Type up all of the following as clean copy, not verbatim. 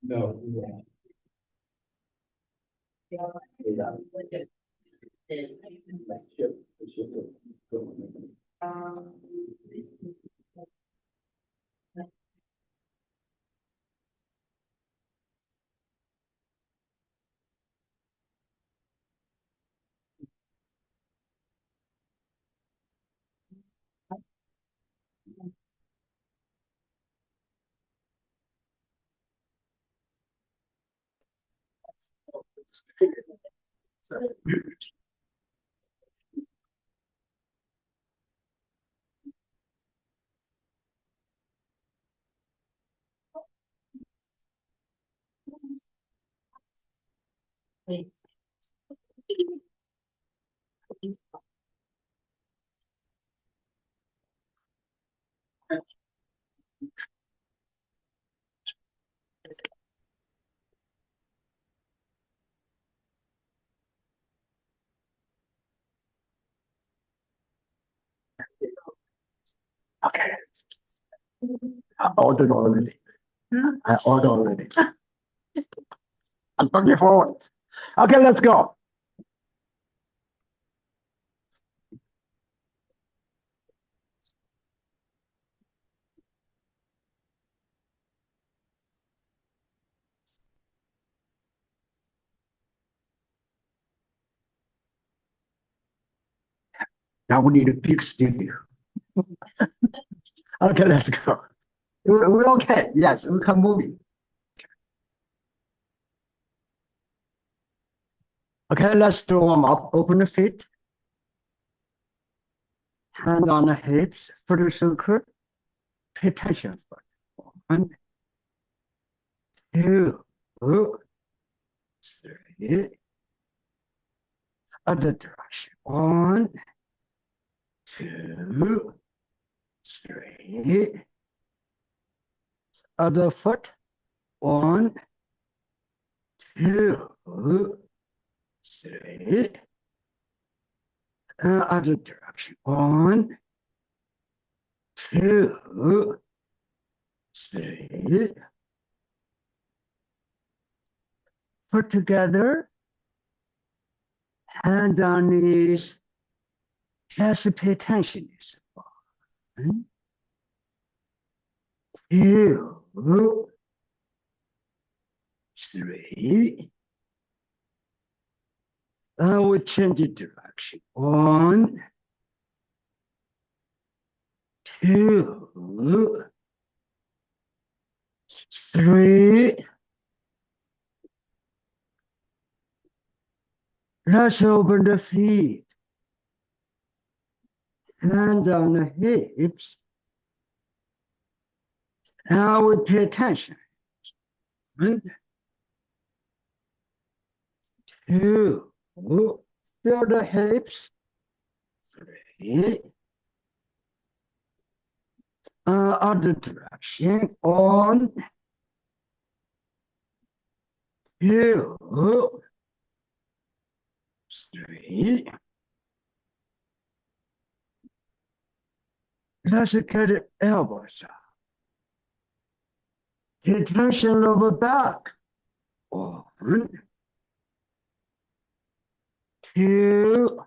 No. Okay. I ordered already. I ordered already. I'm looking forward. Okay, let's go. Now we need a big studio. Okay, let's go. We're okay. Yes, we can move it. Okay, let's do warm up. Open the feet. Hand on the hips, for the circle. Pay attention first. 1, 2, 3. Other direction. 1, 2, 3. Other foot. 1, 2, 3. Other direction. 1, 2, 3. Put together. Hand on knees. Just pay attention. 1, 2, 3. We change the direction. 1, 2, 3. Let's open the feet. Hand on the hips. Now we pay attention. 1, 2. Feel the hips. 3. Other direction. 1, 2, 3. Let's get the elbows up. Pay attention over back. 1, 2,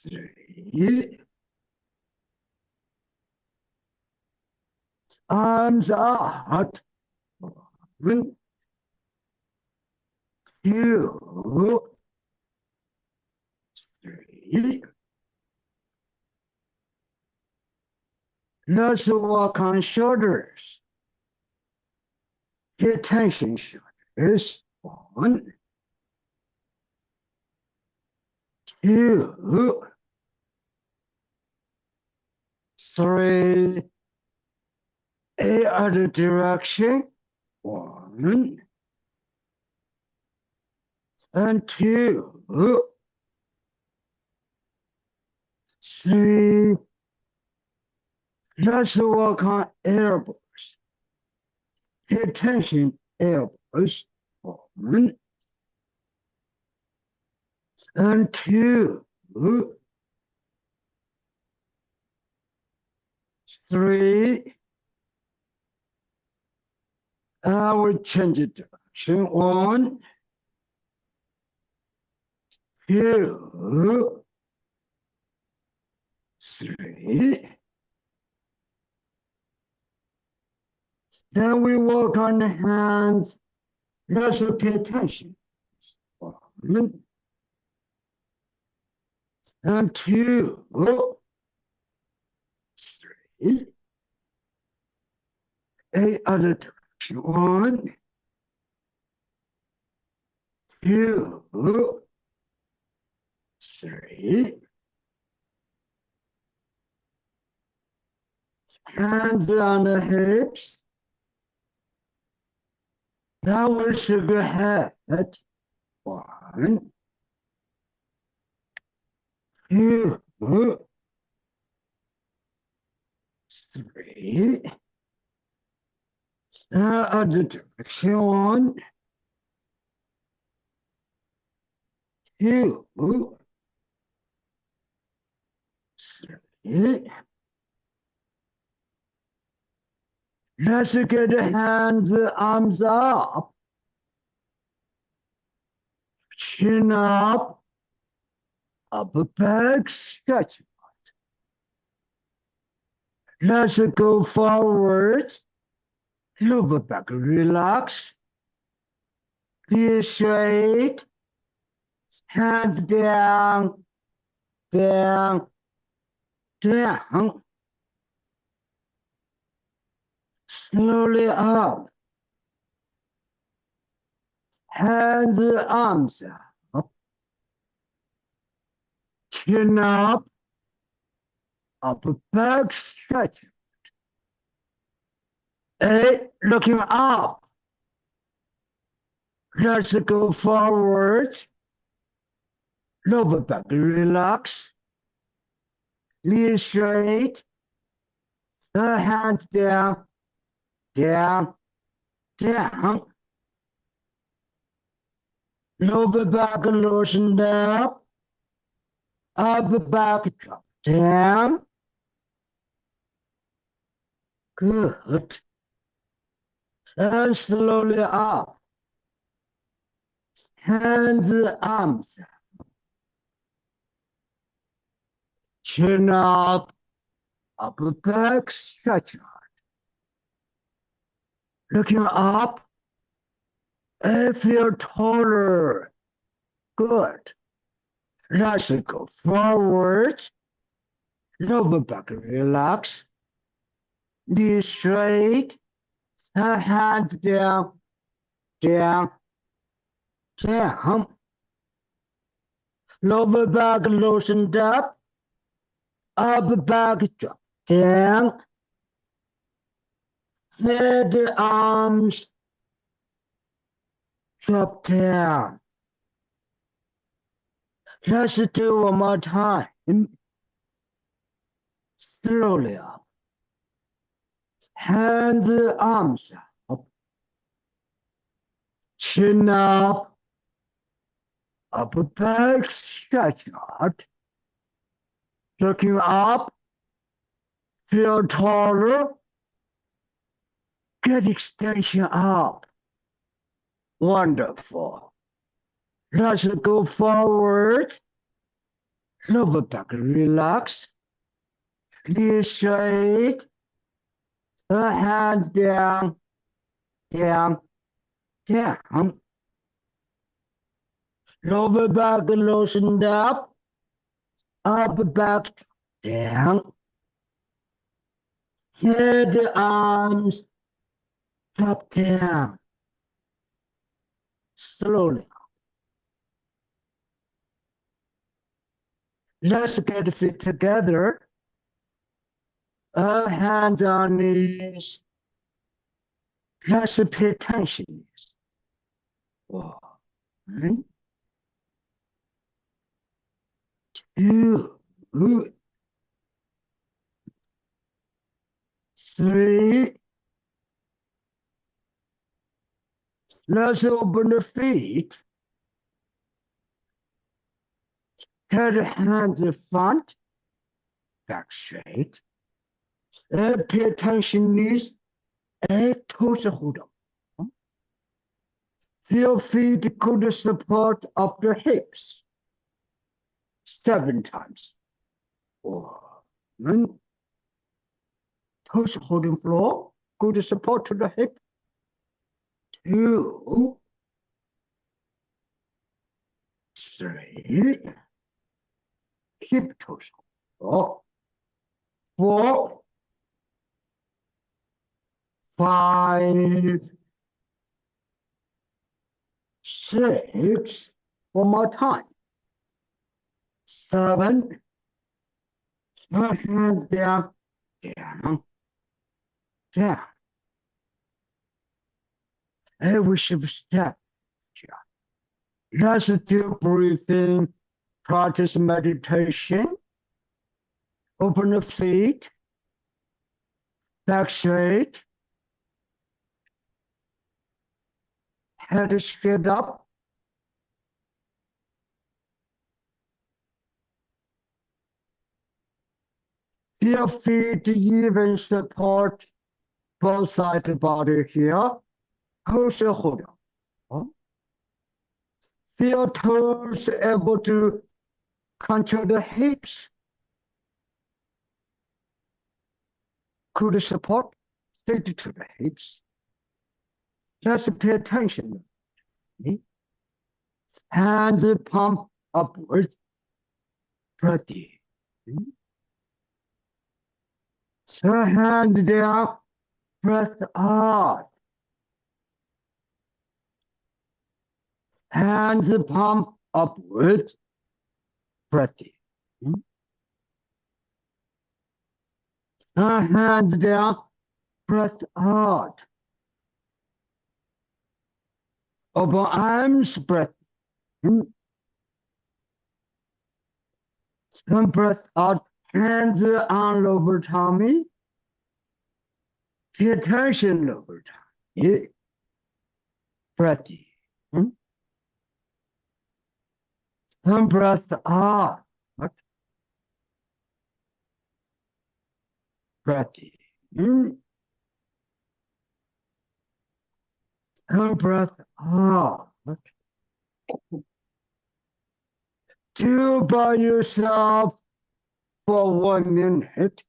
3. Arms out. 1, 2, 3. Let's walk on shoulders. Pay attention, shoulders. 1, 2, 3. Other direction. 1 and 2, 3. Let's walk on elbows. Pay attention, elbows. 1 and 2, 3. I will change the direction. 1, 2, 3. Then we work on the hands. Let's pay attention. 1 and 2, 3. Other direction. 1, 2, 3. Hands on the hips. Downward sugar head. 1, 2, 3. Other direction. 1, 2, 3. Let's get the hands, arms up, chin up, upper back stretch. Let's go forward, lower back relax, knees straight, hands down, down, down. Slowly up. Hands, arms up. Chin up. Upper back stretch. 8. Looking up. Let's go forward. Lower back relax. Knees straight. Hands down. Down, down. Lower back loosened up. Upper back drop down. Good. And slowly up. Hands, arms. Chin up. Upper back stretch. Looking up, I feel taller. Good. Let's go forward. Lower back relax. Knees straight. Hands down, down, down. Lower back loosened up. Upper back drop down. Head, arms, drop down. Let's do one more time. Slowly up. Hands, arms up. Chin up. Upper back stretch out. Looking up. Feel taller. Get extension up. Wonderful. Let's go forward. Lower back relax. Knees straight. Hands down, down, down. Lower back loosened up. Upper back down. Head, arms, drop down. Slowly. Let's get feet together. Hands on knees. Let's pay attention. 1, 2, 3. Let's open the feet. Head, hands in front, back straight. Pay attention, knees. Toes hold up. Feel feet good support of the hips. 7 times. 1. Toes holding floor. Good support to the hip. 2. 3. Hip toes. 4. 5. 6. One more time. 7. Hands down, down, down. Every step. Let's do breathing, practice meditation. Open the feet, back straight, head straight up. Feel feet even support both sides of the body here. Hold on. Feel toes able to control the hips. Good support, straight to the hips. Just pay attention. Hands palm upward. Ready. So hand down, breath out. Hands palm upward. Ready. Hand down, breath out. Open arms, breath. And breath out, hands on lower tummy. Pay attention, lower tummy. Breath in. And breath out. Breath in. And breath out. Do by yourself for 1 minute.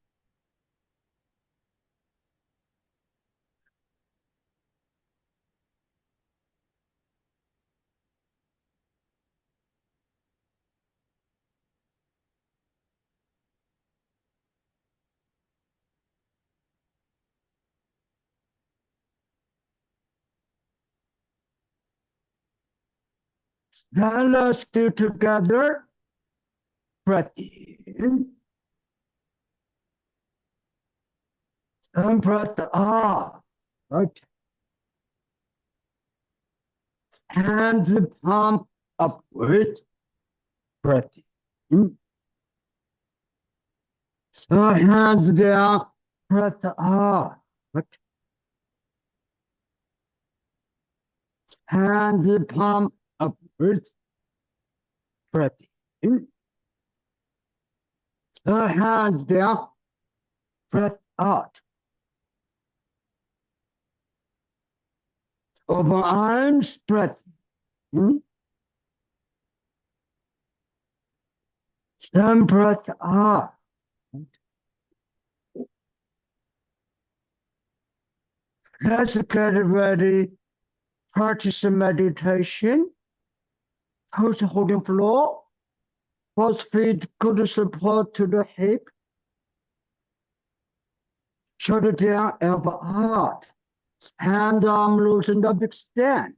Then let's do together. Breath in. And breath out. Right. Hands palm upward. Breath in. So hands down. Breath out. Right. Hands palm upward. Breath in. So hands down. Breath out. Over arms, breath in. Then breath out. Let's get ready. Practice meditation. Toes holding floor. Both feet good support to the hip. Shoulder down, elbow out. Hand arm loosened up, extend.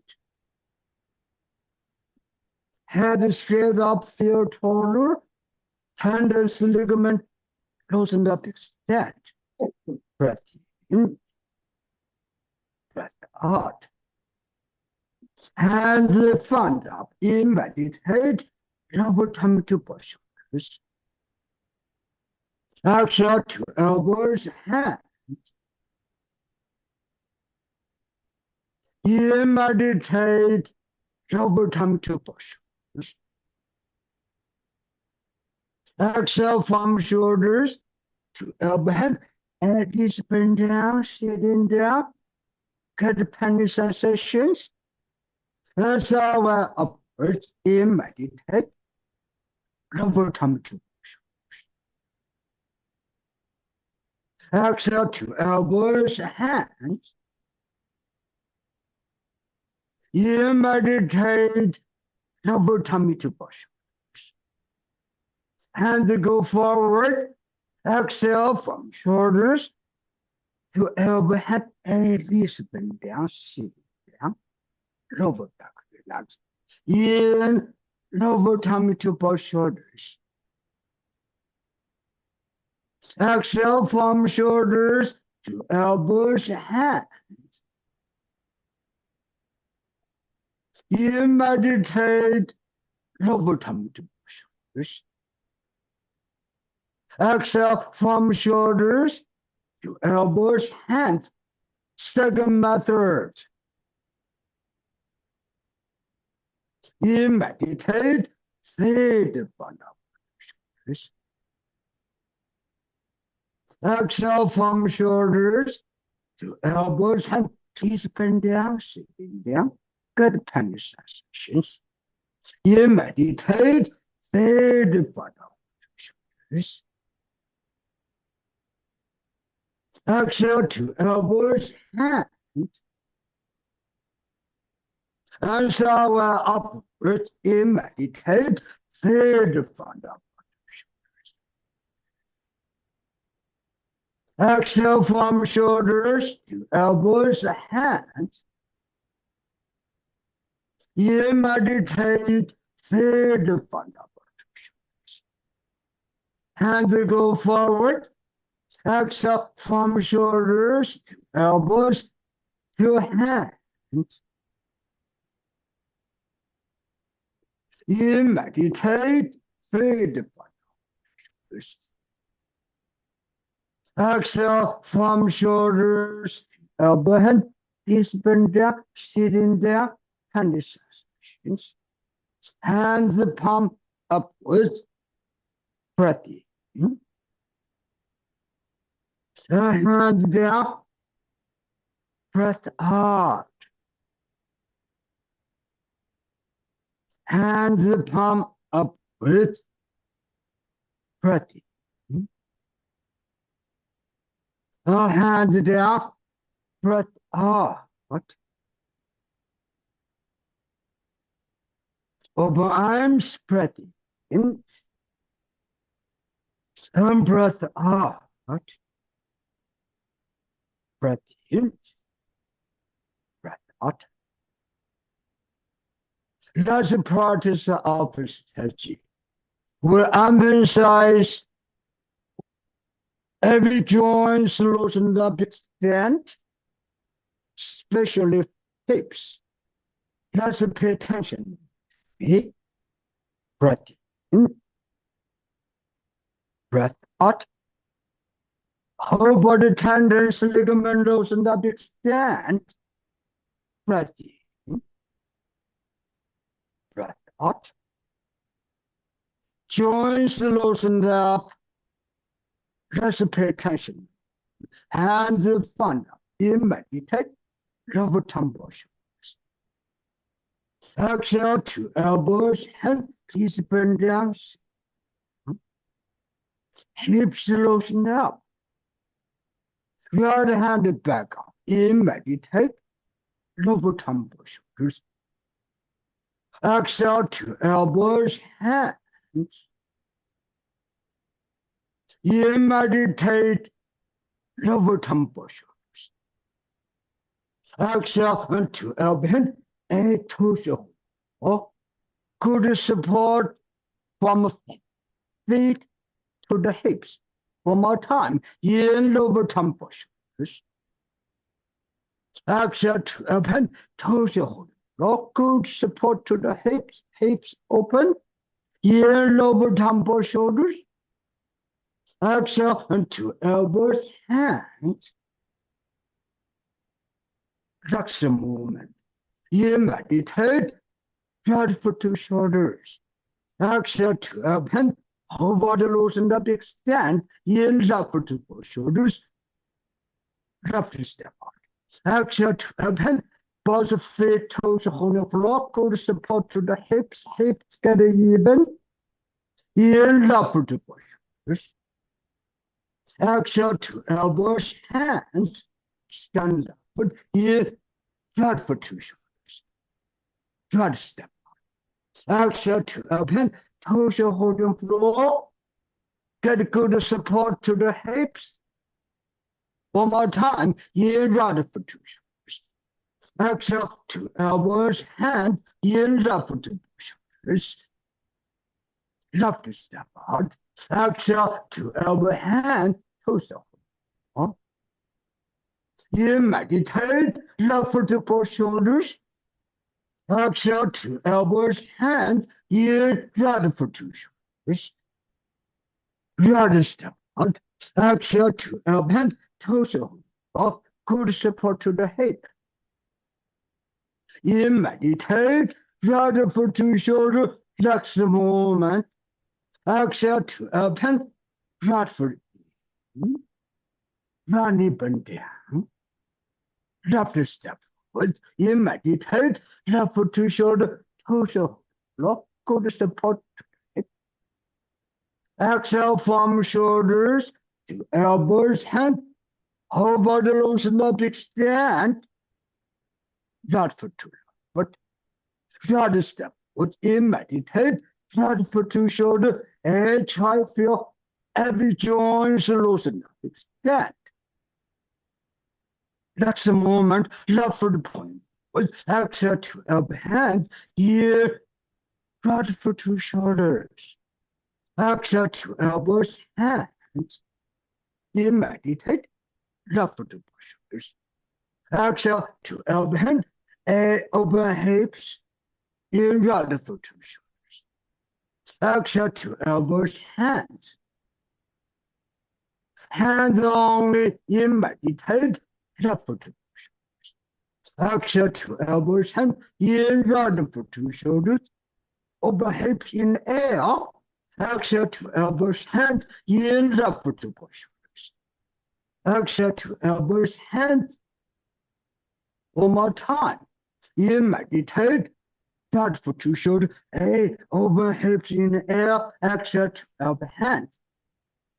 Head straight up, feel taller. Tendons, ligament loosened up, extend. Breath in. Breath out. Hands front up. In, meditate. Lower tummy to both shoulders. Exhale to elbows, hands. In, meditate. Lower tummy to both shoulders. Exhale from shoulders to elbow, hand. And it's bring down, sitting down. Get the penny sensations. Exhale when upwards in meditate. Lower tummy to exhale to elbows, hands. In meditate, lower tummy to push. Hands go forward. Exhale from shoulders to elbow, head, and release bend down, sit down. Lower back, relax. In lower tummy to both shoulders. Exhale from shoulders to elbows, hands. You meditate lower tummy to shoulders. Exhale from shoulders to elbows, hands. Second method. You meditate third front of shoulders. Exhale from shoulders to elbows, hands. Please bend down, sitting down. Good penny sensations. You meditate third front of shoulders. Exhale to elbows, hands. Exhale upwards, in meditate, third front of shoulders. Exhale from shoulders to elbows, hands. You meditate, third front of shoulders. Hands go forward. Exhale from shoulders to elbows to hands. You meditate, third front of shoulders. Exhale from shoulders to elbow, hand, please bend down, sitting down, hand sensations. Hands the palm upwards, breathing. Hands down, breath out. Hands the palm upwards, breathing. Hands down, breath out. Open arms, breathing in. And breath out. Breath in, breath out. That's a practice of Tai Chi. We emphasize every joint loosen up, extend, especially hips. Let's pay attention. Breath in, breath out. Whole body tendons, ligaments loosen up, extend. Breath in, breath out. Joints loosened up. Let's pay attention. Hands front, in meditate, lower tumble shoulders. Exhale to elbows, hands, please bend down. Hips loosened up. Right hand back up, in meditate, lower tumble shoulders. Exhale to elbows, hands. You meditate, lower tumble shoulders. Exhale to elbow, hand, and torso. Good support from feet to the hips. One more time. In lower tumble shoulders. Exhale to elbow, hand, torso. Good support to the hips. Hips open. In lower tumble shoulders. Exhale into elbows, hands. Flexion movement. You meditate, flat foot to shoulders. Exhale to elbow, hand, whole body loosen up, extend. In left foot to both shoulders. Left step out. Exhale to elbow, hand, both feet, toes on the floor, good support to the hips, hips get even. Heel upward to push. Exhale to elbows, hands, stand up. Heel, flat for 2 shoulders. Try to step up. Exhale to open, toes holding floor. Get good support to the hips. One more time, heel right for 2 shoulders. Exhale to elbows, hands, heel up for 2 shoulders. Left step out. Exhale to elbow, hand, toes up. You meditate, left foot to both shoulders. Exhale to elbows, hands, you right foot to shoulders. Right step out. Exhale to elbow, hand, toes up. Good support to the hip. You meditate, right foot to shoulder, flex the movement. Exhale to open, right foot in, right knee bend down, left step forward. You meditate, left foot to shoulder, toes up, good support to the hip. Exhale from shoulders to elbows, hand, whole body loosen up, extend, right foot to left foot, right step forward. You meditate, right foot to shoulder, and try to feel every joint loosen up, extend. That's the moment, left foot point. With exhale to elbow, hand, here, right foot to shoulders. Exhale to elbows, hands. You meditate, left foot to shoulders. Exhale to elbow, hand, and open hips, you right foot to shoulders. Exhale to elbows, hands. Hands only, you meditate, left foot to shoulders. Exhale to elbows, hands, you right foot to shoulders. Open hips in air. Exhale to elbows, hands, you left foot to shoulders. Exhale to elbows, hands. One more time. You meditate. Right foot to shoulder, over hips in the air, exhale to elbow, hands.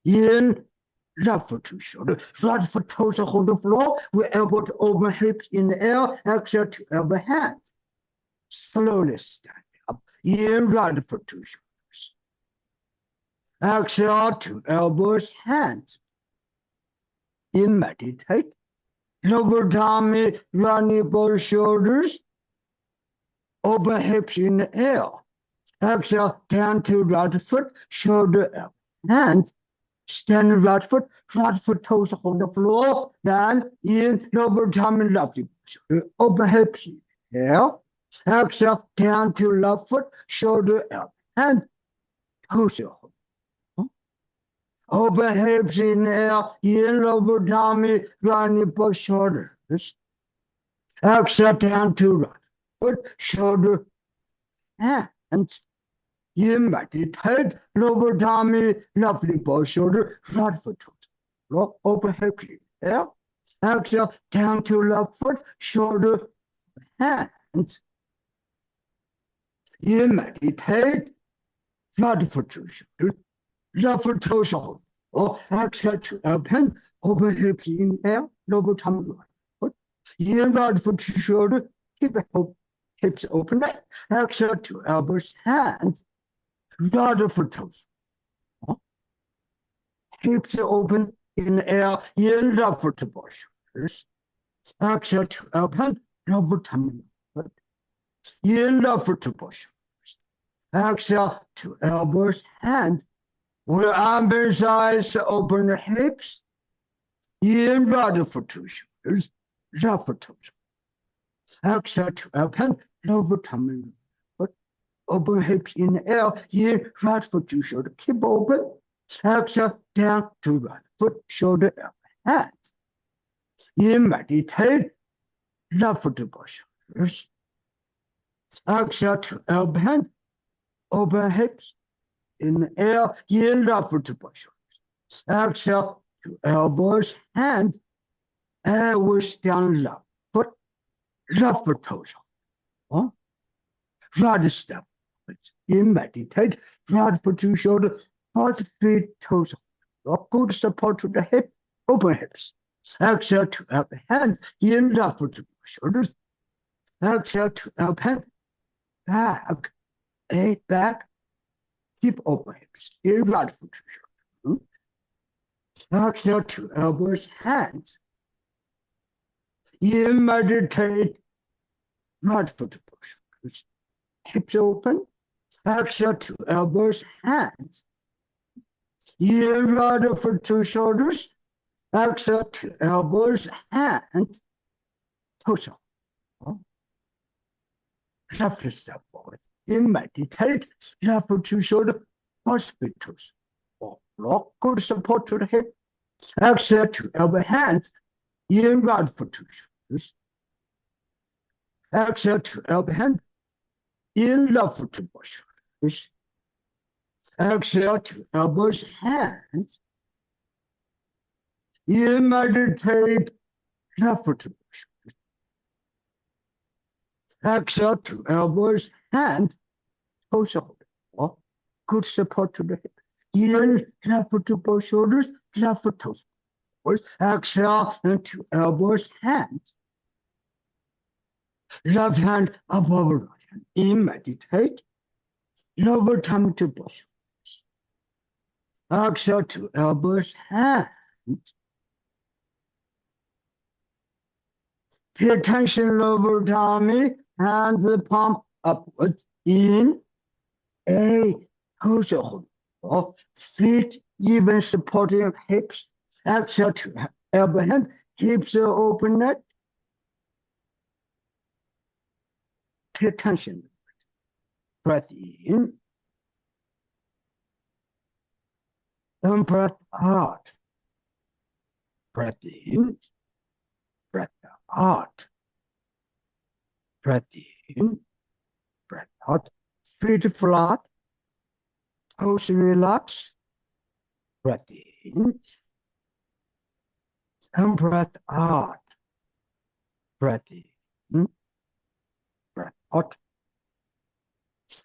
In, left foot to shoulder, right foot toes hold the floor, with elbow to over hips in the air, exhale to elbow, hands. Slowly stand up, in, right foot to shoulders. Exhale to elbows, hands. In, meditate. Lower tummy, running both shoulders. Open hips in the air. Exhale down to right foot, shoulder up, hands. Stand right foot toes hold the floor. Then in, lower tummy, left shoulder. Open hips in the air. Exhale down to left foot, shoulder up, hand, toes hold. Open hips in the air. In, lower tummy, running both shoulders. Exhale down to right foot, shoulder, hands. You meditate, lower tummy, lovely both shoulder, right foot toes. Open hips in the air. Exhale down to left foot, shoulder, hands. You meditate, right foot to shoulder, left foot toes hold. Exhale to open hips in the air, lower tummy, right foot. You right foot to shoulder, keep it open. Hips open, exhale to elbows, hands, right foot toes. Hips open in the air, in left foot to both shoulders. Exhale to elbow, lower tummy, in left foot to both shoulders. Exhale to elbows, hands, with arms eyes open the hips, in right foot to shoulders, left foot toes. Exhale to elbow, lower tummy, open hips in the air, here, right foot to shoulder, keep open. Exhale down to right foot, shoulder, elbow, hands. You meditate, left foot to both shoulders. Exhale to elbow, hand, open hips in the air, here, left foot to both shoulders. Exhale to elbows, hand, and we stand left foot, left foot toes. Right step. In meditate, right foot to shoulder, both feet toes. Good support to the hip, open hips. Exhale to up hands, in left foot to shoulders. Exhale to up hand, back, back, keep open hips. In right foot to shoulders. Exhale to elbows, hands. In meditate, right foot to shoulders. Hips open. Exhale to elbows, hands. In right foot to shoulders. Exhale to elbows, hands. Torso. Left step forward. In meditate, left foot to shoulder, cross feet toes. Block, good support to the hip. Exhale to elbow hands. In right foot to shoulders. Exhale to elbow hand. In left foot to shoulders. Exhale to elbows, hands. In meditate, left foot to shoulders. Exhale to elbows, hands, toes hold. Good support to the hip. In left foot to both shoulders, left foot toes. Exhale into elbows, hands. Left hand above right hand. In meditate, lower tummy to both shoulders. Exhale to elbows, hands. Pay attention, lower tummy, hands the palm upwards. In a toes hold. Feet even supporting hips. Exhale to elbow hand, hips are open net. Pay attention. Breath in. And breath out. Breath in. Breath out. Breath in. Breath out. Feet flat. Toes relax. Breath in. And breath out. Breath in. Breath out.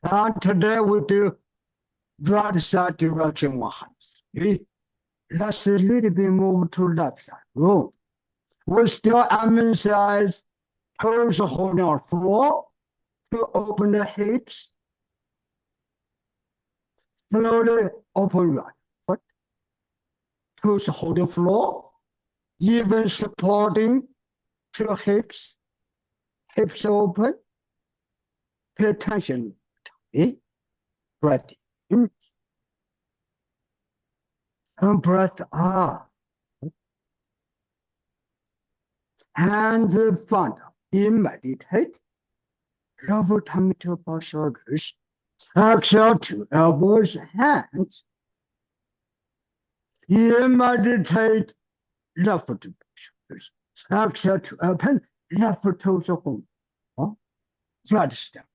And today we do right side direction once. Let's a little bit move to left side. Roll. We still emphasize toes holding our floor to open the hips. Slowly open right foot. Toes holding floor. Even supporting to hips. Hips open. Pay attention. Breath in. And breath out. Hands front. In meditate. Lower tummy to above shoulders. Exhale to elbows, hands. In meditate. Left foot to shoulders. Exhale to open. Left foot toes open. Right step.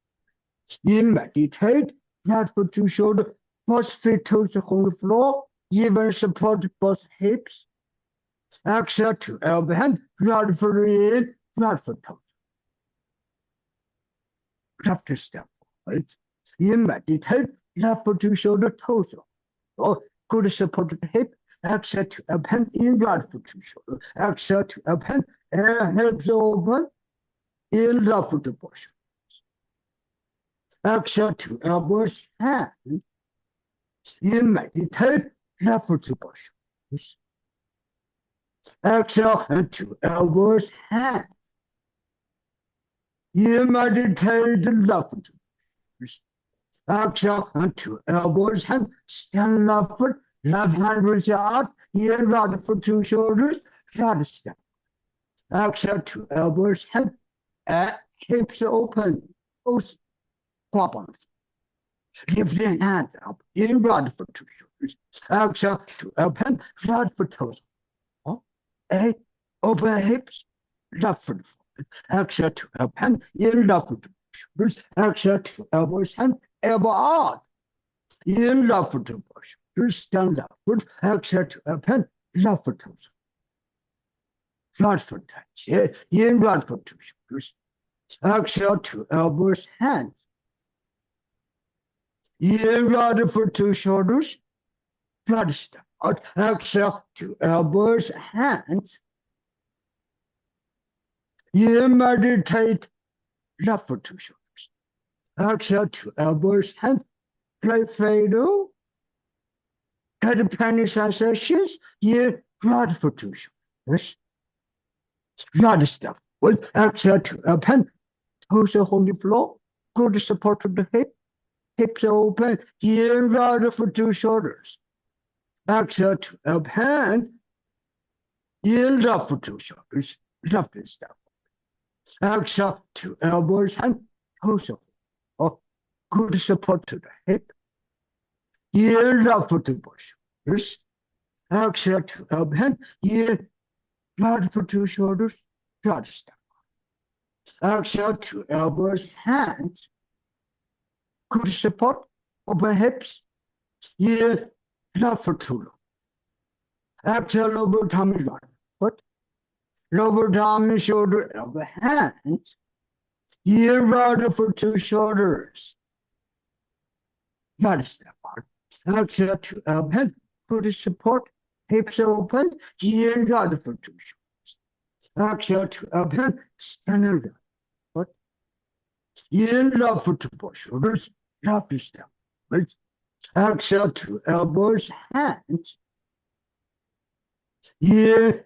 In meditate. Left foot to shoulder. Both feet toes on the floor. Even support both hips. Exhale to elbow hand. Right foot in. Right foot toes. Left step forward. In meditate. Left foot to shoulder. Toes. Good support to the hip. Exhale to elbow hand. In right foot to shoulder. Exhale to elbow hand. And hips open. In left foot to both shoulders. Exhale to elbows, hands. In meditate, left foot to both shoulders. Exhale into elbows, hands. In meditate, left foot to both shoulders. Exhale into elbows, hands. Stand left foot, left hand reach out. In right foot to shoulders, right step. Exhale to elbows, hands. Hips open. Pop on. Lift your hands up. In right foot to shoulders. Exhale to open. Right foot toes. Open hips. Left foot forward. Exhale to open. In left foot to shoulders. Exhale to elbows, hand. Elbow out. In left foot to shoulders. Stand left foot. Exhale to open. Left foot toes. Right foot touch. In right foot to shoulders. Exhale, two elbows, hands. In, rather for two shoulders. Try to step out. Exhale, two elbows, hands. In, meditate. Left for two shoulders. Exhale, two elbows, hands. Play Fado. Get the penny sensations. In, right for two shoulders. Right step. With exhale, two up, hand. Toes are on the floor. Good support to the hip. Hips open. In, right for two shoulders. Exhale, two up, hand. In, left for two shoulders. Left step. Exhale, two elbows, hand. Toes are on. Good support to the hip. In, left for two shoulders. Exhale, two up, hand. In, right for two shoulders. Right step. Exhale, two elbows, hands. Good support. Open hips. In, left for two long. Exhale, lower tummy, right foot. Lower tummy, shoulder, elbow, hands. In, right for two shoulders. Right step out. Exhale, two elbow, hand. Good support. Hips open. In, right for two shoulders. Exhale, two elbow, hand. Stand around. In, left for two shoulders, left step. Right. Exhale, two elbows, hands. In,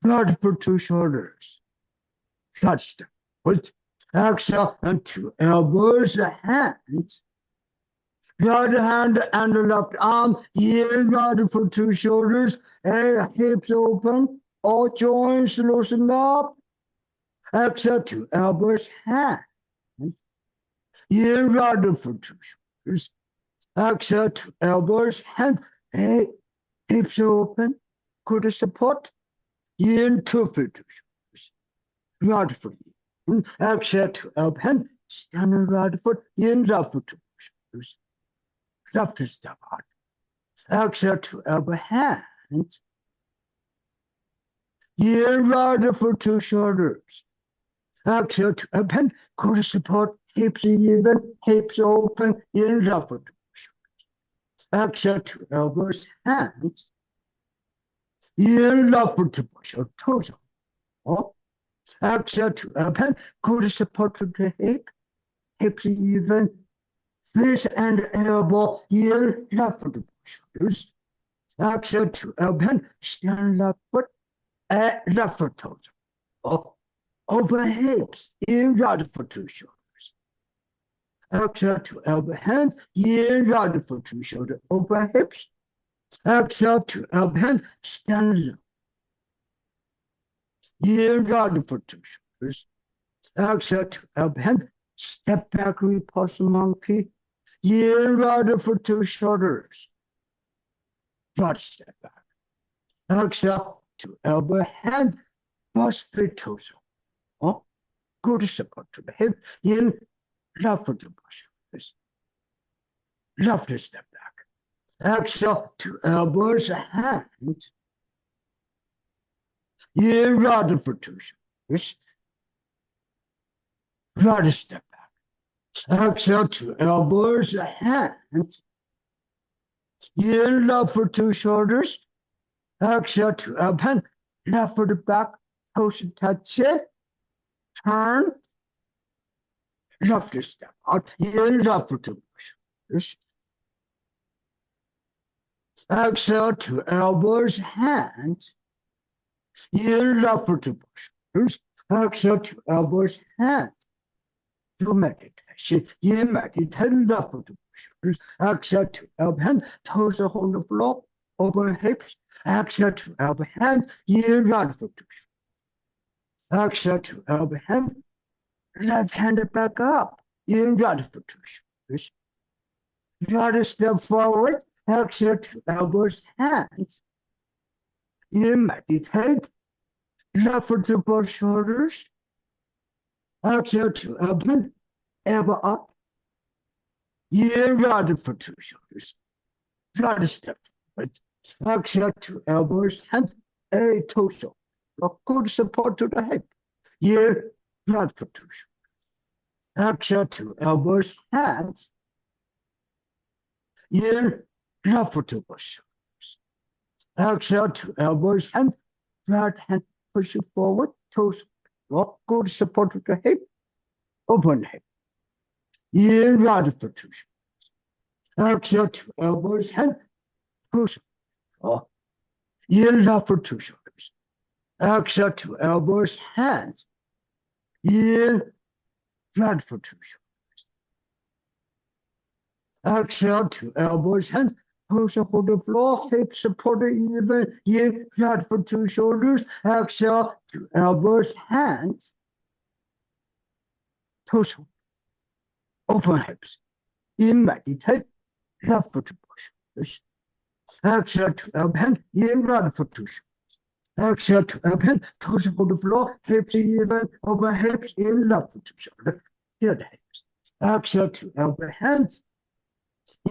right for two shoulders, right step. Right. Exhale, and two elbows, hands. Right hand and the left arm. In, right for two shoulders, and hips open. All joints loosen up. Exhale, two elbows, hands. In, right for two shoulders. Exhale, two elbows, hand, hey, hips open, good support. In, two for two shoulders. Right foot. Exhale, two elbow, hand, stand right foot. In, left for two shoulders. Left step out. Exhale, two elbow, hand. In, right for two shoulders. Exhale, two elbow, hand, good support. Hips even, hips open. In, left foot. Exhale, two elbows, hands. In, left foot to push your toes up. Exhale, two elbows, hands. Good support to the hip. Hips even. Face and elbow. In, left foot to push shoulders. Exhale, two elbows, hands. Stand left foot. Left foot toes up. Open hips. In, right foot to shoulders. Exhale, two elbow, hands. In, right foot to shoulder. Open hips. Exhale, two elbow, hands. Stand up. In, right foot to shoulders. Exhale, two elbow, hands. Step back, repulse monkey. In, right foot to shoulders. Right step back. Exhale, two elbow, hand. Both feet toes up. Good support to the hip. In, left foot to shoulders. Left step back. Exhale, two elbows, hands. In, right foot to shoulders. Right step back. Exhale, two elbows, hands. In, left foot to shoulders. Exhale, two elbows, hands. Left foot back. Toes touch it. Turn. Left step out. In, left foot to shoulders. Exhale, two elbows, hands. In, left foot to shoulders. Exhale, two elbows, hands. Do meditation. In, meditate, left foot to shoulders. Exhale, two elbow, hands. Toes are on the floor. Open hips. Exhale, two elbow, hands. In, right foot to shoulders. Exhale, two elbow, hands. Left hand back up. In, right foot to shoulders. Right step forward. Exhale, two elbows, hands. In, meditate. Left foot to both shoulders. Exhale, two elbows, elbow up. In, right foot to shoulders. Right step forward. Exhale, two elbows, hands. A torso. Good support to the hip. In, right foot to shoulders. Exhale to elbows, hands. In, left foot to push. Exhale to elbows, hands. Right hand push it forward, toes walk, good support to the hip, open hip. In, right foot to exhale to elbows, hands. Push off. In, left foot to shoulders. Exhale to elbows, hands. In, right foot to shoulders. Exhale to elbows, hands. Push up on the floor, hips supported even. In, right foot to shoulders. Exhale to elbows, hands. Toes open hips. In, meditate. Left foot to push. Exhale to elbow, hands. In, right foot to shoulders. Exhale to open, toes on the floor, hips even, open hips, in, left foot to shoulder, good hips. Exhale to elbow, hands,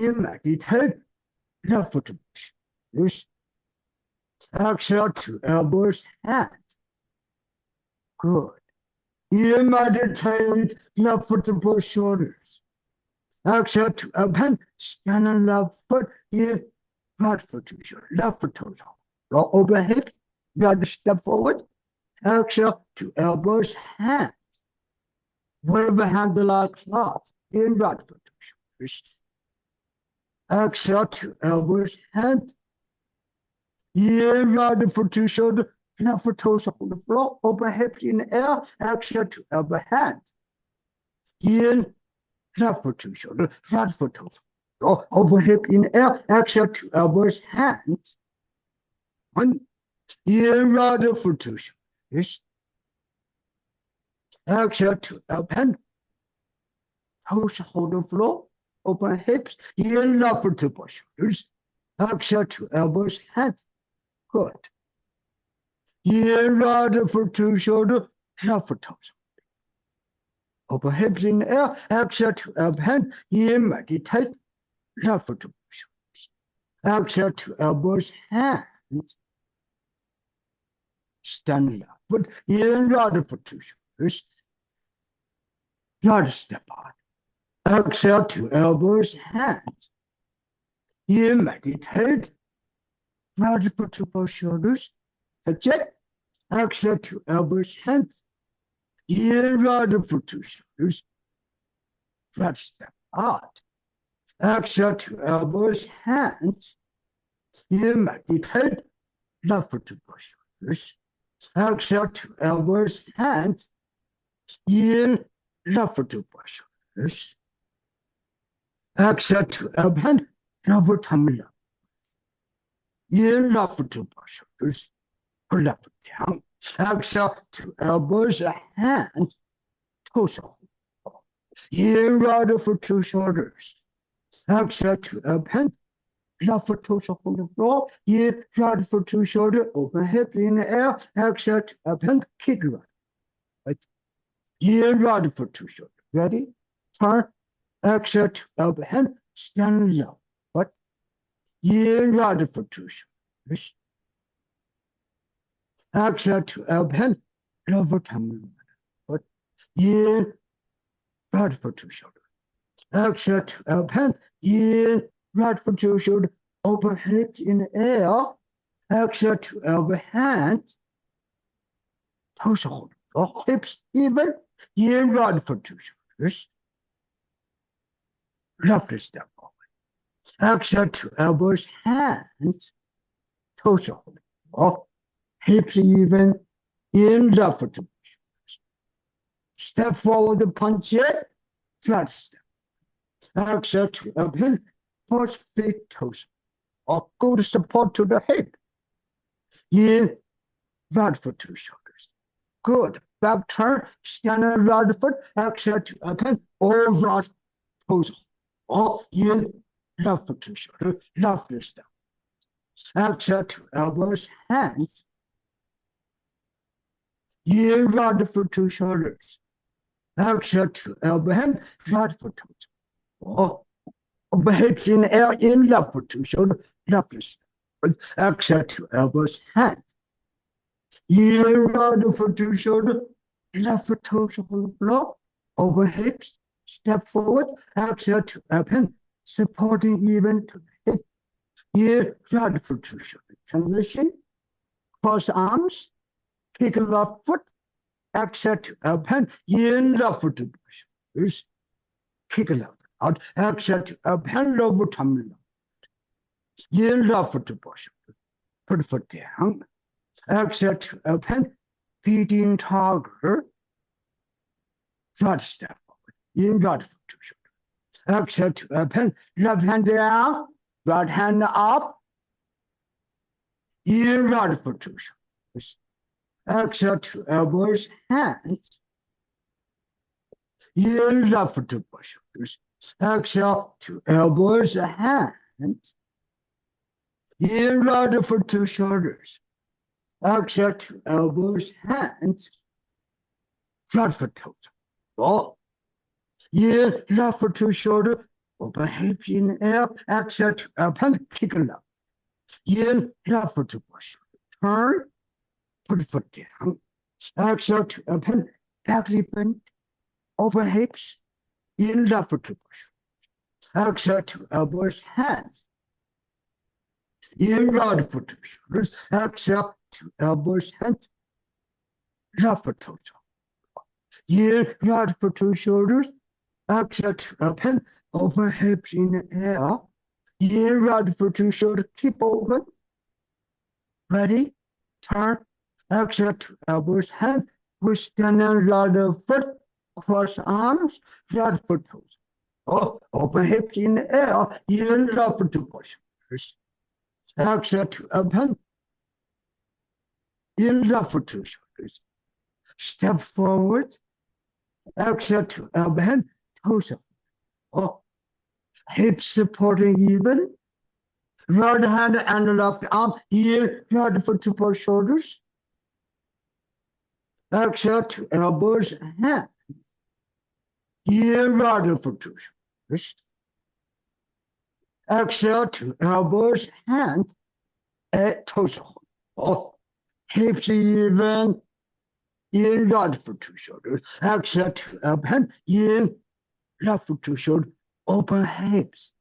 in, meditate, left foot to push. Exhale to elbows, hands, good. In, meditate, left foot to push, shoulders. Exhale to open, stand on left foot, in, right foot to shoulder, left foot toes on. Open hips, right step forward. Exhale to elbows, hands. Wave behind the like cloth. In, right foot to shoulders. Exhale to elbows, hands. In, right foot to shoulder. Left foot toes on the floor. Open hips in the air. Exhale to elbow, hands. In, left foot to shoulder. Right foot toes. Open hip in the air. Exhale to elbows, hands. One. In, right foot to shoulders. Exhale to elbow, toes hold the floor, open hips, in, left foot to push shoulders. Exhale to elbows, hands, good. In, right foot to shoulder, left foot toes. Open hips in the air, exhale to elbow, hand, in, meditate, left foot to push shoulders. Exhale to elbows, hands. Stand left foot, in, right foot to shoulders. Right step out. Exhale to elbows, hands. In, meditate. Right foot to both shoulders. Touch it. Exhale to elbows, hands. In, right foot to shoulders. Right step out. Exhale to elbows, hands. In, meditate. Left foot to both shoulders. Exhale to elbows, hands. In, left foot to both shoulders. Exhale to elbow, hand, left foot tumble up. In, left foot to both shoulders. Pull left foot down. Exhale to elbows, hands, toes on. In, right foot to shoulders. Exhale to elbow, hand, left foot toes on the floor. In, right foot to shoulder, open hip in the air. Exhale to elbow, hand, kick right. In, right foot to shoulder. Ready? Turn. Exhale to elbow, hand, stand low. But in, right foot to shoulders. Exhale to elbow, hand, lower tumble. But in, right foot to shoulder. Exhale to elbow, hand, in, right foot to shoulder. Open hips in the air. Exhale to elbow, hand, toes hold. Hips even. In, right foot to shoulders. Left step forward. Exhale to elbows, hands, toes hold. Hips even. In, left foot to shoulders. Step forward to punch it. Flat step. Exhale to elbow, push feet, toes. Or go to support to the hip. In, right foot to shoulders. Good. Back turn. Stand on right foot. Exhale to elbow, or right toes. Or in, left foot to shoulder. Left step. Exhale to elbows, hands. In, right foot to shoulders. Exhale to elbow, hand, right foot to shoulder. Open hips in the air, in, left foot to shoulder, left step. Exhale to elbows, hands. In, right foot to shoulder, left foot toes on the floor. Open hips, step forward, exhale to open, supporting even to the hip. Here, right foot to shoulder. Transition, cross arms, kick left foot, exhale to open, in left foot to shoulders, kick left out, exhale to open, lower tummy, in left foot to shoulder. Put foot down, exhale to open, feet in tiger, right step forward, in right foot to shoulder. Exhale to open, left hand down, right hand up, in right foot to shoulders. Exhale to elbows, hands, in left foot to shoulders. Exhale to elbows, hands, in right foot to shoulders. Exhale to elbows, hands, right foot toes. Oh, in left foot to shoulder, open hips in air. Exhale to open, kick left. In left foot to shoulder, turn, put foot down. Exhale to open, back knee bend, open hips, in left foot to push. Exhale to elbows, hands. In right foot to shoulders. Exhale to elbows, hands. Left foot to toe. In right foot to shoulders. Exhale to open hips in the air. In right foot to shoulders, keep open. Ready? Turn. Exhale to elbows, hands. We're standing right foot, cross arms, right foot toes. Oh, open hips in the air, in left foot to push. Exhale to open, in left foot to shoulders. Step forward, exhale to open, toes up. Oh, hips supporting even. Right hand and left arm, in right foot to push shoulders. Exhale to elbows, hands. In right foot to shoulders. Exhale to elbows, hands, and toes. Oh, hips even, in right foot to shoulders. Exhale to open, in left foot to shoulder. Open hips.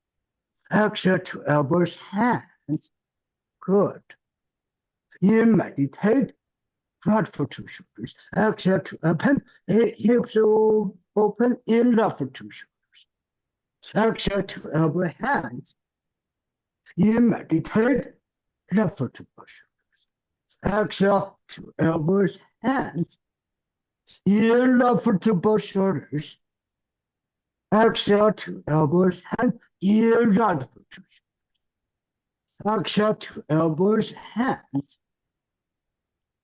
Exhale to elbows, hands. Good. In meditate, right foot to shoulders. Exhale to open, hips open, in left foot to shoulders. Exhale to elbow, hands. In meditate, left foot to shoulders. Exhale to elbows, hands. In left foot to shoulders. Exhale to elbows, hands. In right foot to shoulders. Exhale to elbows, hands.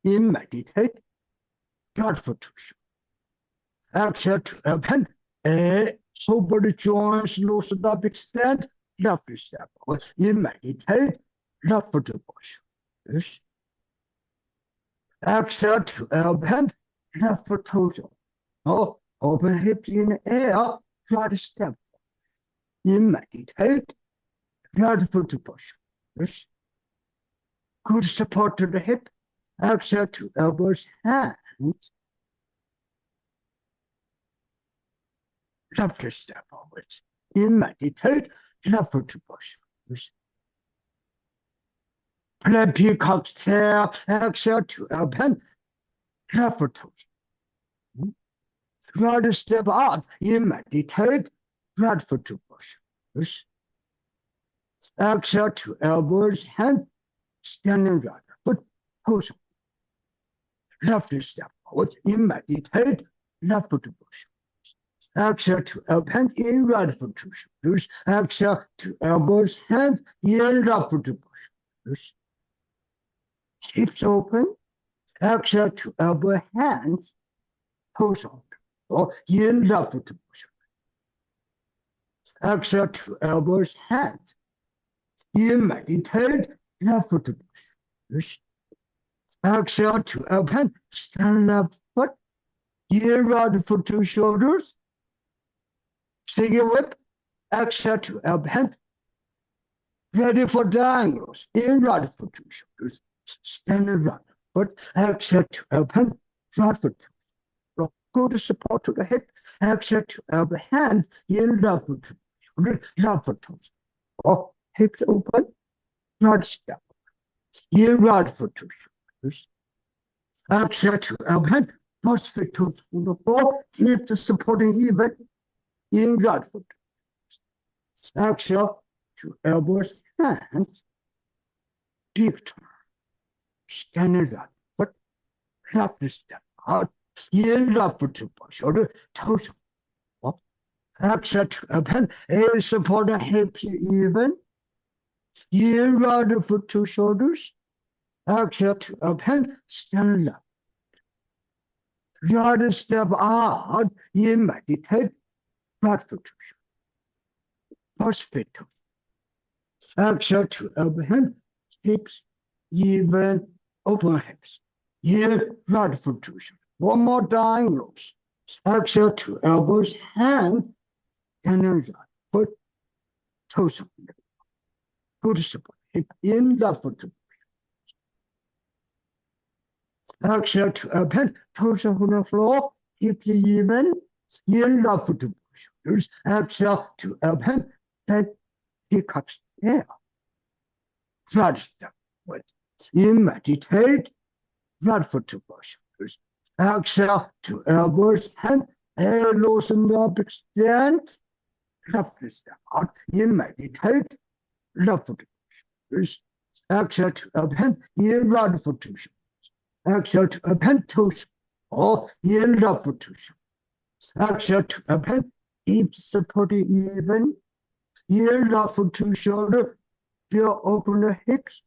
In meditate, right foot to shoulders. Exhale to open, whole body joints loosen up, extend, left step. In meditate, left foot to shoulders. Exhale to open, left foot toes. Oh, open hips in the air, right step. In meditate, right foot to shoulders. Good support to the hip. Exhale to elbows, hands. Left step forwards. In meditate, left foot to shoulders. Play peacock's tail. Exhale to open, left foot toes. Right step out. In meditate, right foot to shoulders. Exhale to elbows, hands. Standing right foot, toes. Left step forward, in meditate, left foot to shoulders. Exhale to open, in right foot to shoulders. Exhale to elbows, hands, in left foot to shoulders. Hips open. Exhale to elbow, hands, toes open. Or in left foot to shoulders. Exhale to elbows, hands. In meditate, left foot to shoulders. Exhale to open, stand left foot, in right foot to shoulders. Single whip, exhale to open. Ready for diagonals, in right foot to shoulders. Stand right foot, exhale to open, right foot. Go to support to the hip, Exhale to elbow hands in left foot to shoulder, left foot toes. Or hips open, right step. In right foot to shoulders. Exhale to elbow hand, both feet toes on the floor, hips supporting even in right foot. Exhale to elbows, hands, big turn. Standing right foot, left step out. In left foot to shoulder, toes up. Exhale to elbow hand, support the hips even. In right foot to shoulders. Exhale to elbow hand, stand up. Right step out. In meditate, right foot to shoulder. Both feet toes. Exhale to elbow hand, hips even, open hips. Here, right foot to shoulder. One more diagonals. Exhale to elbows, hand, and then right foot, toes on the good support. Hip in, left foot to exhale to elbow hand, toes on the floor, hips even, in, left foot to shoulders. Exhale to elbow hand, head, hiccups, air. Right step with in meditate, right foot to shoulders. Exhale to elbows, hand, loosen up, extend, left step out, in meditate, left foot to shoulders. Exhale to elbow hand, in right foot to shoulders. Exhale to elbow hand, toes, or in left foot to shoulders. Exhale to elbow hand, hips supporting even, in left foot to shoulder, feel open the hips.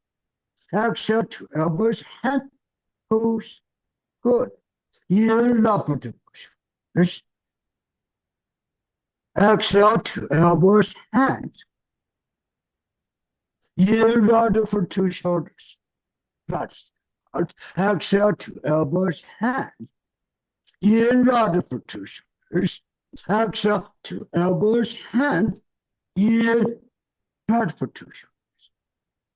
Exhale to elbows, hand, toes, good. In left foot to shoulders. Exhale to elbows, hands. In right foot to shoulders. Right. Exhale to elbows, hands. In right foot to shoulders. Exhale to elbows, hands. In right foot to shoulders.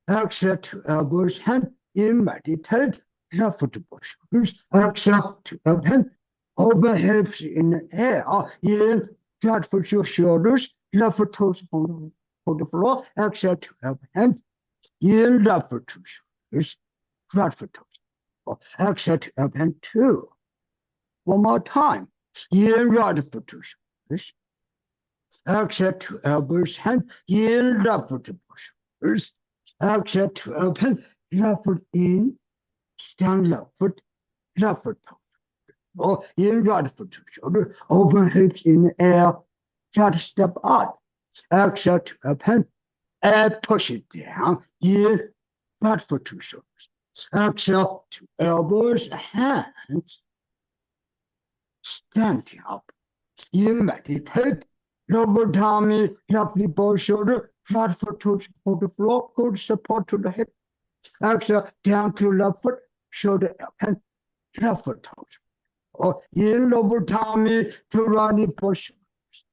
Exhale to elbows, hand. In meditate, left foot to shoulders. Exhale to elbow hand. Open hips in the air. In right foot to shoulders. Left foot toes on the floor. Exhale to elbow hand. In left foot to shoulders. Right foot toes. Exhale to elbow hand 2. One more time. In right foot to shoulders. Exhale to elbows, hand. In left foot to shoulders. Exhale to elbow hand. Left foot in. Stand left foot toe. Or in right foot to shoulder. Open hips in the air. Try to step out. Exhale to elbow hand. And push it down. In right foot to shoulders. Exhale to elbows, hands. Standing up. In meditate. Lower tummy, left knee, both shoulder. Right foot to the floor. Good support to the hip. Exhale down to left foot, shoulder up, and left foot toes. Or in lower tummy to right knee, both shoulders.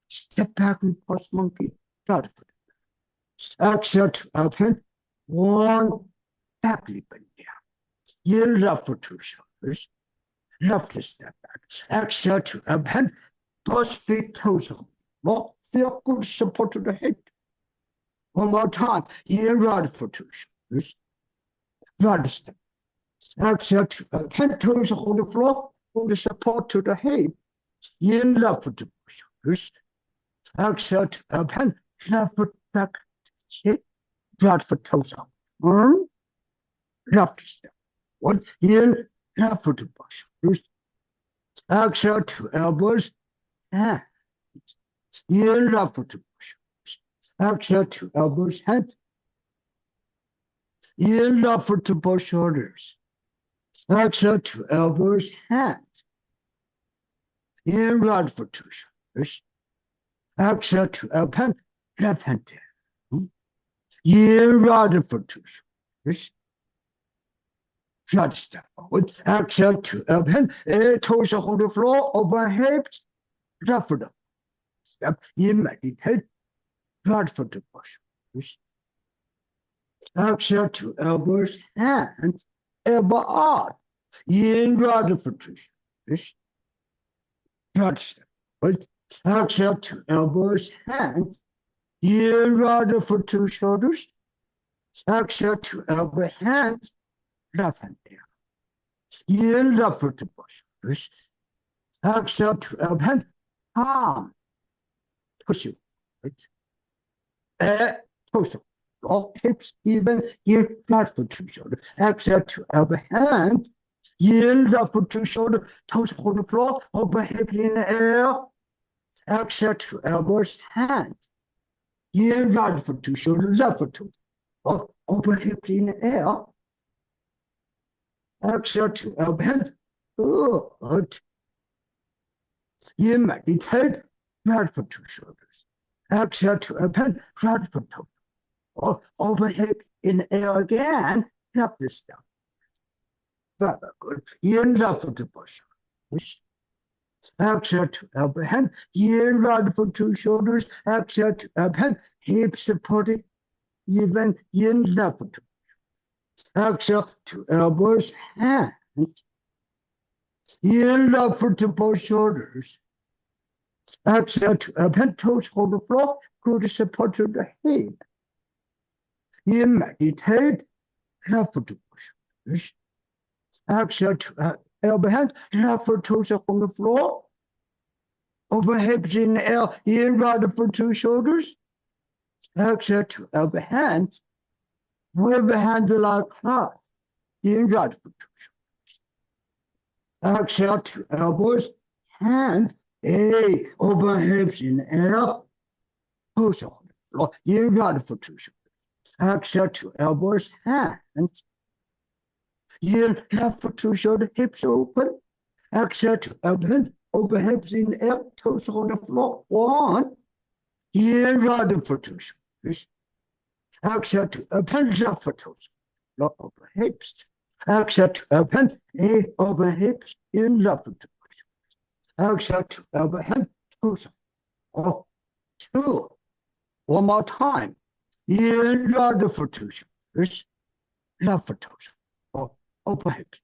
Step back and post monkey, right foot. Exhale to up, hand. One, back knee bend down. In left foot to shoulders. Left step back. Exhale to up, hand. Both feet toes on. Well, feel good support to the hip. One more time. In right foot to shoulders. Right step. Exhale to up, hand. Toes on the floor. Hold the support to the hip. In left foot to shoulders. Exhale to up, hand. Left foot back. Hip. Right foot toes on. Left step. One. In left foot to shoulders. Exhale to elbows. Hands. In left foot to shoulders. Exhale to elbows, hands. In left foot to both shoulders. Exhale to elbows, hands. In right foot to shoulders. Exhale to elbow, hand. Left hand down. In right foot to shoulders. Right step forward. Exhale to elbow, hand. Toes on the floor. Open hips. Left foot up. Step. In meditate. Right foot to shoulders. Exhale to elbows, hands. Elbow out. In right foot to shoulders. Right step forward. Exhale, 2 elbows, hands. Heel rudder for 2 shoulders. Exhale, 2 elbow, hands. Left hand down. Heel up for 2 shoulders. Exhale, 2 elbow, hands. Palm. Push it forward. Torso. All hips even. Heel flat for 2 shoulders. Exhale, 2 elbow, hands. Heel up for 2 shoulders. Toes hold the floor. Open hip in the air. Exhale, 2 elbows, hands. Heel right for 2 shoulders, up for 2. Open hips in the air. Exhale, 2 elbow, hands. Good. You meditate, right for 2 shoulders. Exhale, 2 elbow, hands, right for 2. Open hip in the air again. Left this down. Very good. Heel left for 2 shoulders. Exhale, 2 elbow, hand. Heel right for 2 shoulders. Exhale, 2 elbow, hand. Hips supported. Even heel left for 2. Exhale, 2 elbows, hands. Heel up for 2 both shoulders. Exhale, 2 elbow, hand. Toes hold the floor. Good support to the hip. You meditate. Left for 2 both shoulders. Exhale, 2 elbow, hand. Left for toes up on the floor. Open hips in the air. Heel right for 2 shoulders. Exhale, 2 elbow, hands. Wave the hands like that. Heel right for 2 shoulders. Exhale, 2 elbows, hands. Hey, open hips in the air. Toes on the floor. Heel right for 2 shoulders. Exhale, 2 elbows, hands. Heel left for 2 shoulders. Hips open. Exhale, 2 elbows, hands. Open hips in the air. Toes on the floor. 1. Heel right for 2 shoulders. Exhale, 2 open left for toes. Lock open hips. Exhale, 2 open. Open hips in left for 2. Exhale, 2 elbow, hand, toes. 2. One more time. In right for 2 shoulders. Left for toes. Open hips.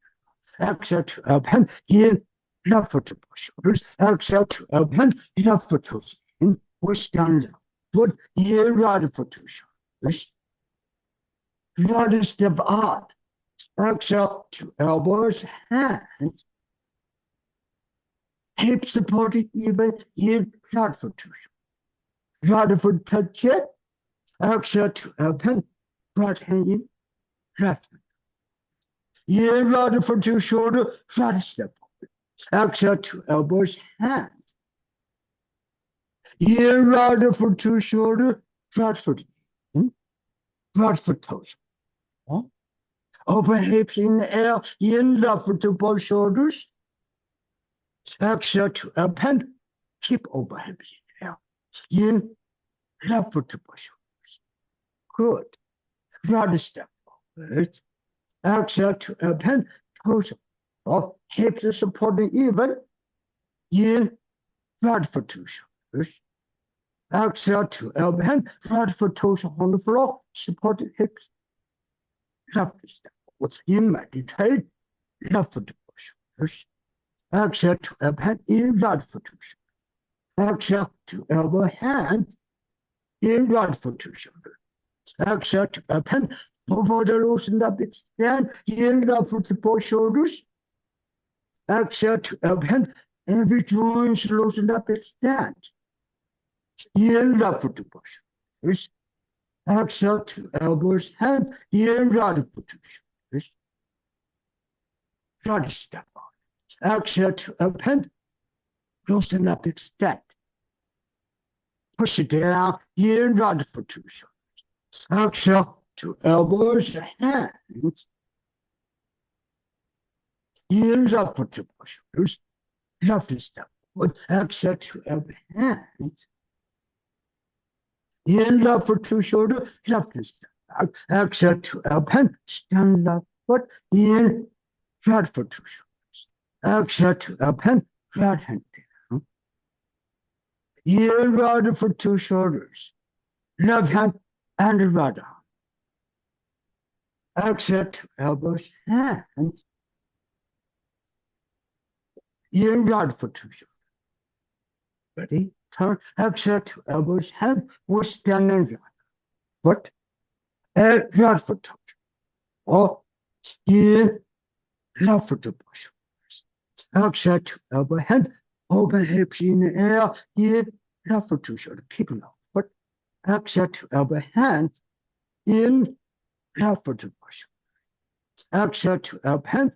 Exhale, 2 elbow, hand. In left for 2 shoulders. Exhale, 2 elbow, hand. Left for toes. In. We stand up. Foot. In right for 2 shoulders. Right step out. Exhale, 2 elbows, hands. Hip supported even, heel flat for 2 shoulders. Right foot touch it. Exhale, 2 elbows, right hand in, left hand. Heel right for 2 shoulders, right step forward. Exhale, 2 elbows, hands. Heel right for 2 shoulders, right foot in, right foot toes. Open hips in the air, heel left for 2 both shoulders. Exhale, 2 elbow, hand. Keep open hips in the air. In left for 2 both shoulders. Good. Right step forward. Exhale, 2 elbow, hand. Toes off. Hips are supporting even. In right for 2 shoulders. Exhale, 2 elbow, hand. Right for toes on the floor. Supporting hips. Left step forward. In meditate. Left for 2 shoulders. Exhale, 2 elbow, hand. In right for 2 shoulders. Exhale, 2 elbow, hand. In right for 2 shoulders. Exhale, 2 elbow, hand. Body loosen up, extend. In right for 2 both shoulders. Exhale, 2 elbow, hand. Every joint loosen up, extend. In right for 2 both shoulders. Exhale, 2 elbows, hand. In right for 2 shoulders. Right step on. Exhale, 2 elbow, hand. Loosen up, extend. Push it down. In right for 2 shoulders. Exhale, 2 elbows, hands. In right for 2 shoulders. Left step forward. Exhale, 2 elbow, hands. In left for 2 shoulders. Left step back. Exhale, 2 elbow, hand. Stand left foot. In right for 2 shoulders. Exhale, 2 elbow, hand. Right hand down. In right for 2 shoulders. Left hand and right arm. Exhale, 2 elbows, hands. In right for 2 shoulders. Ready? Turn. Exhale to elbows, hand. We're standing right. Foot. Right foot touch. Or in left foot to push. Exhale to elbow, hand. Open hips in the air. In left foot to shoulder. Keep it up. Foot. Exhale to elbow, hand. In left foot to push. Exhale to elbow, hand.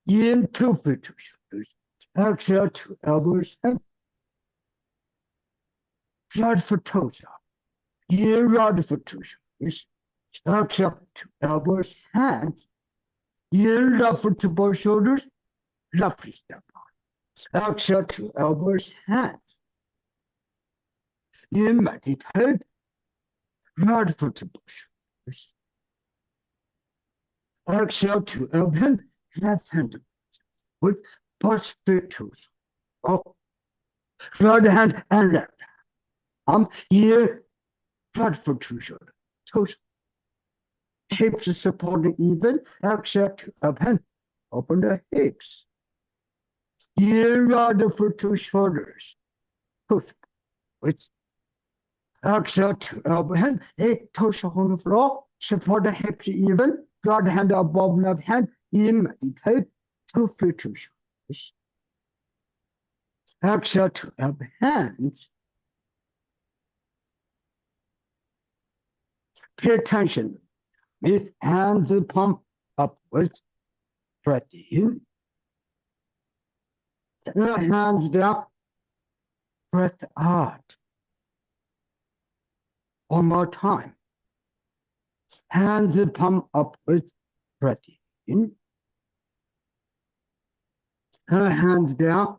In 2 feet to shoulders. Exhale to elbows, hand. Right foot toes up. In right foot to shoulders. Exhale to elbows, hands. In left foot to both shoulders. Left foot step on. Exhale to elbows, hands. In meditate. Right foot to both shoulders. Exhale to elbow, hand. Left hand with both feet toes. Up. Right hand and left. Here, right foot to shoulder. Toes. Hips supported even. Exhale to up hand. Open the hips. Here, right foot to shoulders. Toes. With exhale to elbow hand. 8 toes on the floor. Support the hips even. Right hand above left hand. In meditate. 2 feet to shoulders. Exhale to elbow hands. Pay attention. With hands palm upwards. Breath in. Hands down. Breath out. One more time. Hands palm upwards. Breath in. Hands down.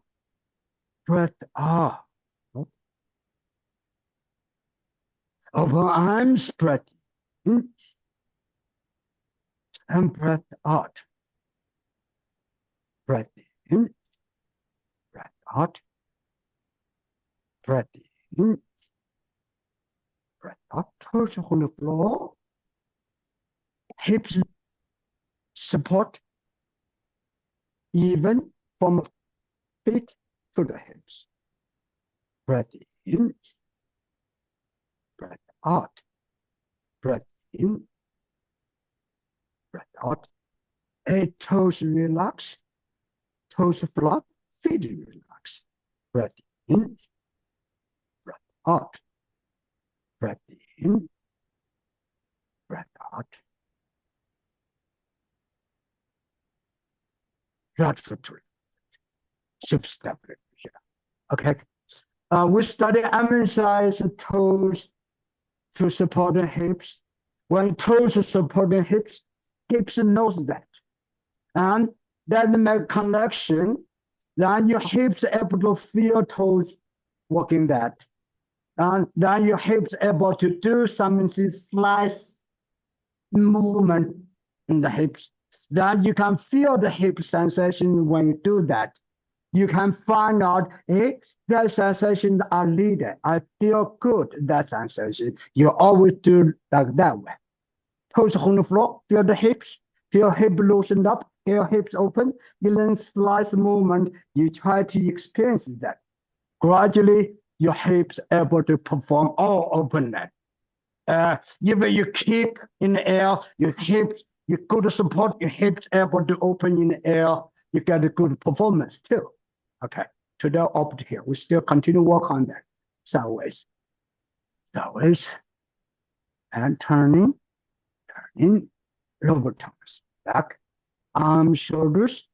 Breath out. Open arms. Breath in. And breath out. Breath in. Breath out. Breath in. Breath out. Toes on the floor. Hips support even from feet to the hips. Breath in. Breath out. Breath in. Breath out. 8 toes relax. Toes flat. Feet relax. Breath in. Breath out. Breath in. Breath out. Right foot to step here. Okay. We study emphasize toes to support the hips. When toes support the hips knows that. And then make connection. Then your hips able to feel toes working that. And then your hips able to do some slice movement in the hips. Then you can feel the hip sensation when you do that. You can find out if that sensation are needed. I feel good, that sensation. You always do like that way. Toes on the floor, feel the hips, feel hip loosened up, feel hips open. You learn slice movement. You try to experience that. Gradually, your hips able to perform all openness. Even you keep in the air, your hips, you go to support your hips able to open in the air, you get a good performance too. Okay, to the opposite here. We still continue work on that. Sideways. Sideways. And turning. Lower tongues. Back. Arms, shoulders.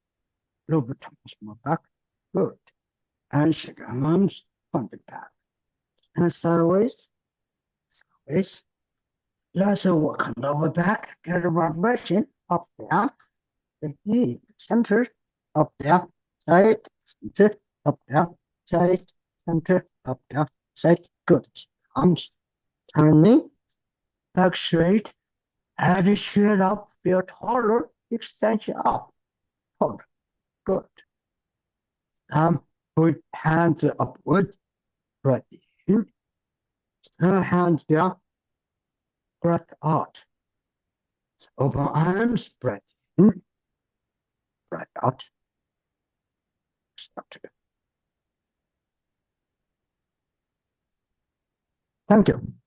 Lower tongues. More back. Good. And shake arms. Front and back. And sideways. Sideways. Let's work on lower back. Get a vibration. Up, down. The knee. Center. Up, down. Side. Center. Up, down. Side. Center. Up, down. Side. Good. Arms. Turning. Back straight. Head straight up. Feel taller. Extension up. Taller. Good. Put hands upward. Breath in. Hands down. Breath out. Open arms. Breath in. Breath out. Stop together. Thank you.